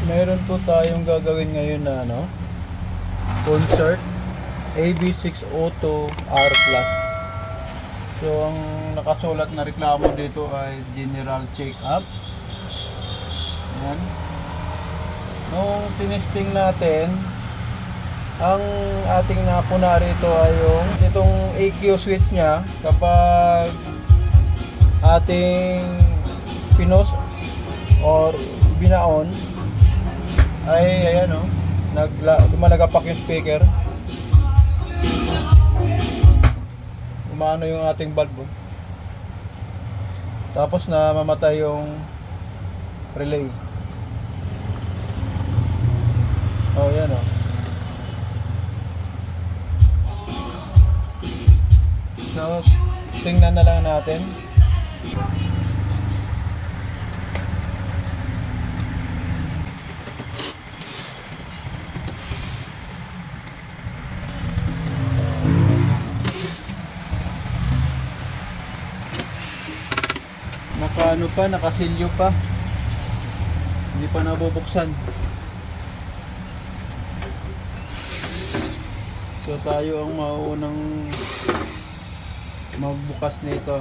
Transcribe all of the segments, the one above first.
Meron po tayong gagawin ngayon na concert AB6 Auto R Plus. So ang nakasulat na reklamo dito ay general check-up. Yan. Nung tinesting natin, ang ating napuna rito ay itong EQ switch niya. Kapag ating pinos or binaon ay ayan lumalagapak yung speaker, umano yung ating bulb, tapos na mamatay yung relay. Yan so tingnan na lang natin. Nakasilyo pa. Hindi pa nabubuksan. So tayo ang mauunang magbukas nito.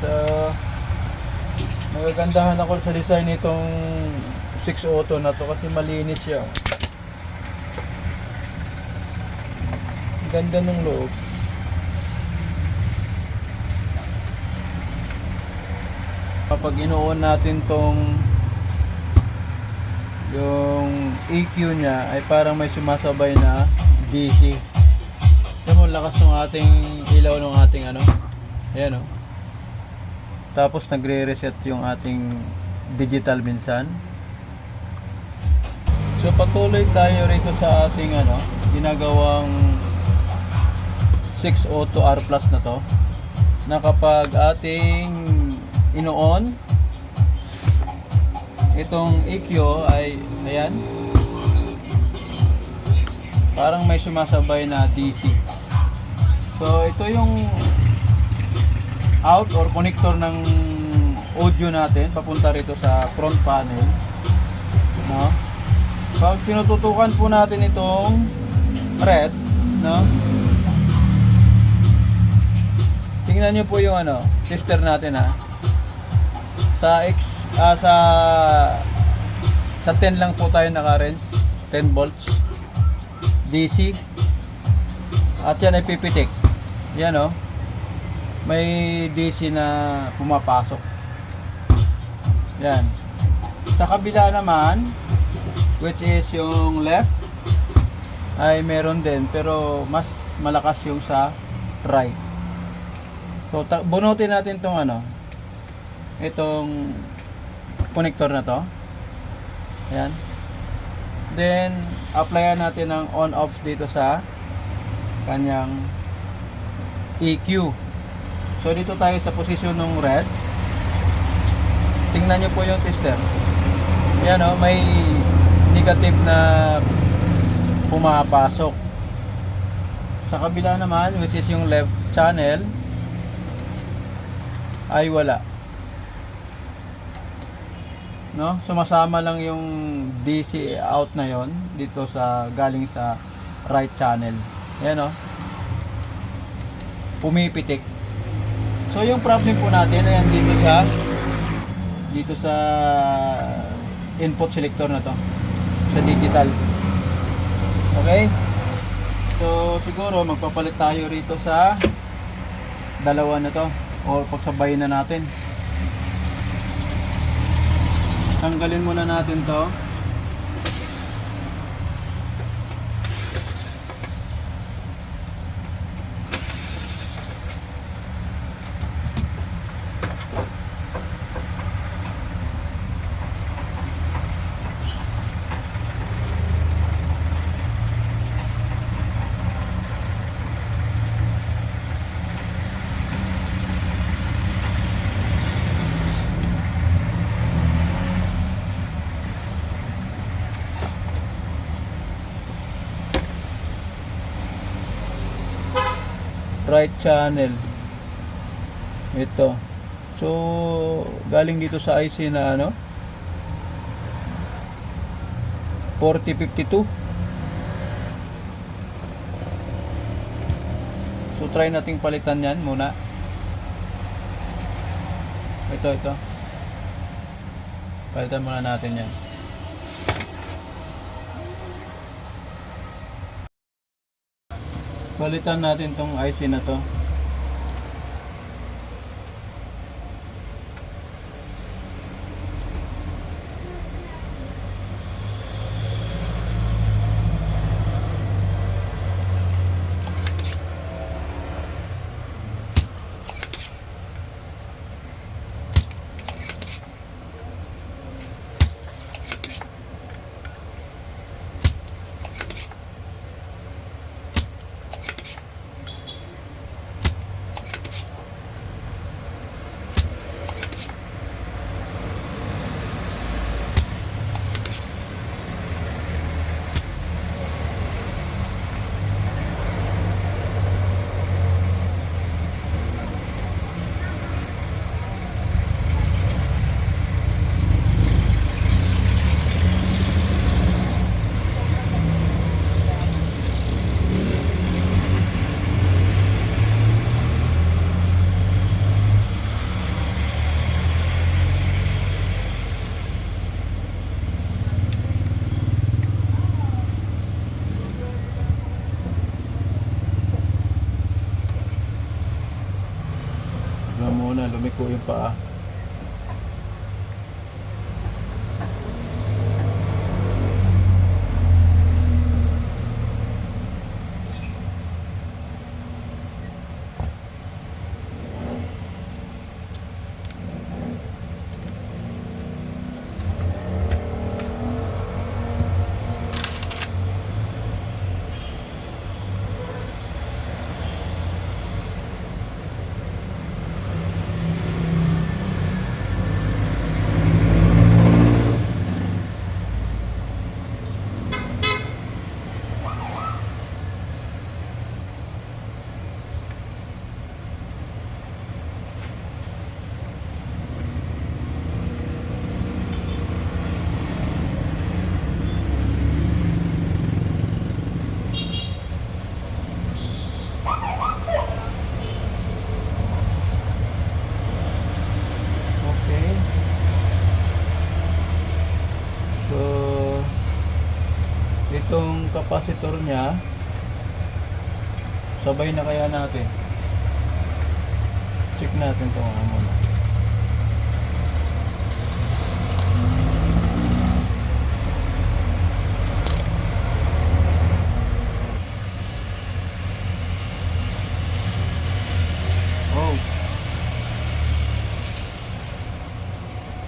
So nagagandahan ako sa design nitong 6 Auto na to kasi malinis siya. Ganda ng loob. Kapag inuon natin yung EQ niya ay parang may sumasabay na DC. Tignan mo lakas ng ating ilaw ng ating ayan Tapos nagre-reset yung ating digital minsan. So patuloy tayo rito sa ating ginagawang 6 Auto R Plus na to, na kapag ating inoon itong EQ ay ayan, parang may sumasabay na DC. So ito yung out or connector ng audio natin papunta rito sa front panel, pag pinututukan po natin itong red, tingnan nyo po yung tester natin sa 10 lang po tayo naka-range, 10 volts DC, at yan ay pipitik. Yan may DC na pumapasok. Yan. Sa kabila naman, which is yung left, ay meron din pero mas malakas yung sa right. So bunutin natin itong connector na to. Ayan. Then applyan natin ang on off dito sa kanyang EQ. So dito tayo sa posisyon ng red. Tingnan nyo po yung tester. Ayan may negative na pumapasok. Sa kabila naman, which is yung left channel, ay wala. Sumasama lang yung DC out na yon dito sa galing sa right channel. Ayan pumipitik. So yung problem po natin ayan dito sa input selector na to, sa digital. Okay? So siguro magpapalit tayo rito sa dalawa na to, o pagsabayin na natin. Tanggalin muna natin to. right channel. Ito. So, galing dito sa IC na ano, 4052. So, try nating palitan yan muna. Ito. Palitan muna natin yan. Palitan natin tong IC na to. Muna lumiko yung paa. Itong capacitor niya, sabay na kaya natin. Check natin ito muna. Oh.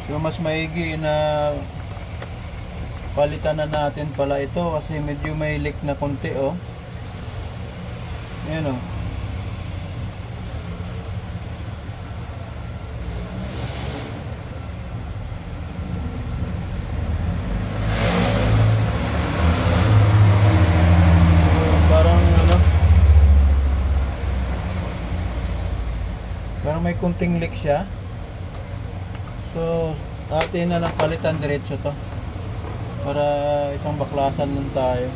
So mas maigi na palitan na natin pala ito kasi medyo may leak na konti, oh. Ayan, oh. Parang may kunting leak siya. So atin na lang palitan diretso to para isang baklasan lang tayo.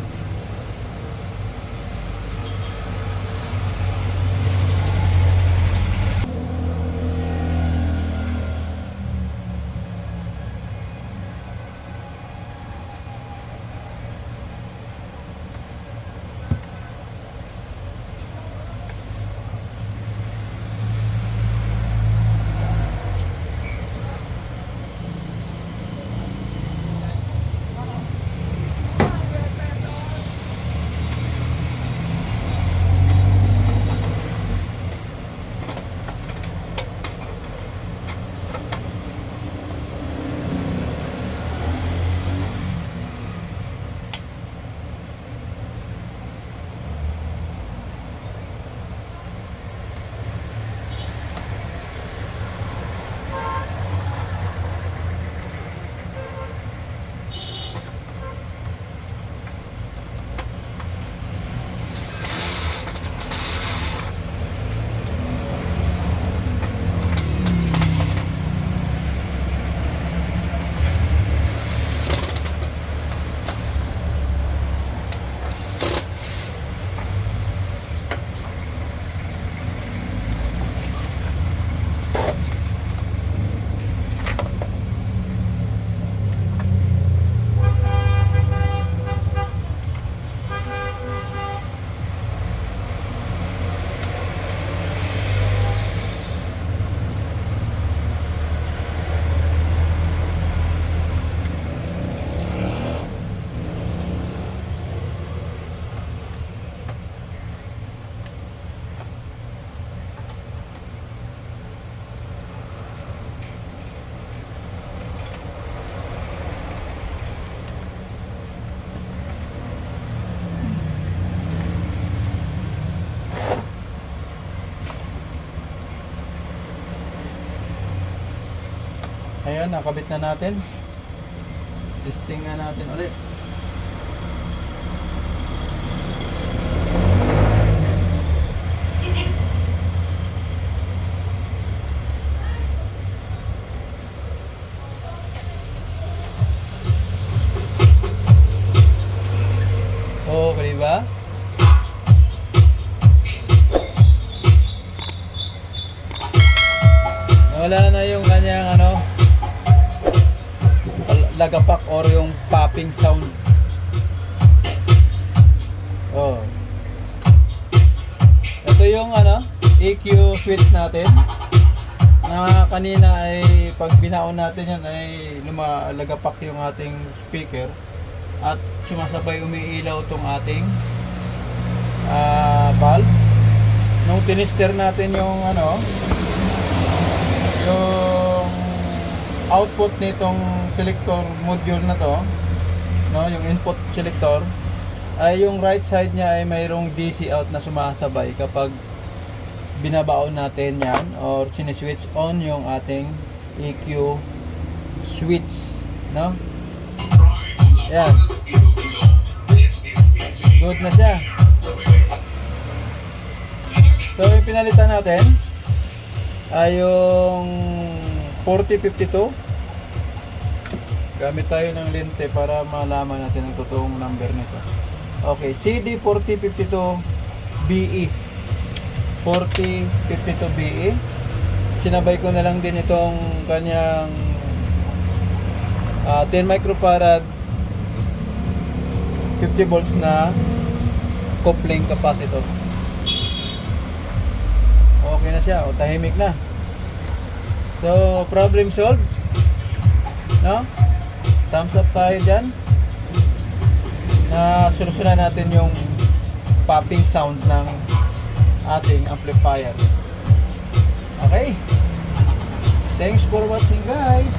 Ayan, nakabit na natin. Testing nga natin ulit. Okay ba? Wala na yung kanyang ano, lagapak or yung popping sound. Oh. Ito yung ano, EQ switch natin. Na kanina ay pag binaon natin yan ay lumalagapak yung ating speaker at sumasabay umiilaw tong ating valve. Nung tinister natin yung ano, yung output nitong selector module na to, no, yung input selector, ay yung right side niya ay mayroong DC out na sumasabay kapag binabaon natin yan or siniswitch on yung ating EQ switch, no? Yan. Good na siya. So yung pinalitan natin ay yung 4052. Gamit tayo ng lente para malaman natin ang totoong number nito. Okay, CD4052BE. 4052BE. Sinabay ko na lang din itong kanyang 10 microfarad 50 volts na coupling capacitor. Okay na siya, o tahimik na. So, problem solved. No? Thumbs up tayo dyan. Na solusyonan natin yung popping sound ng ating amplifier. Okay? Thanks for watching, guys.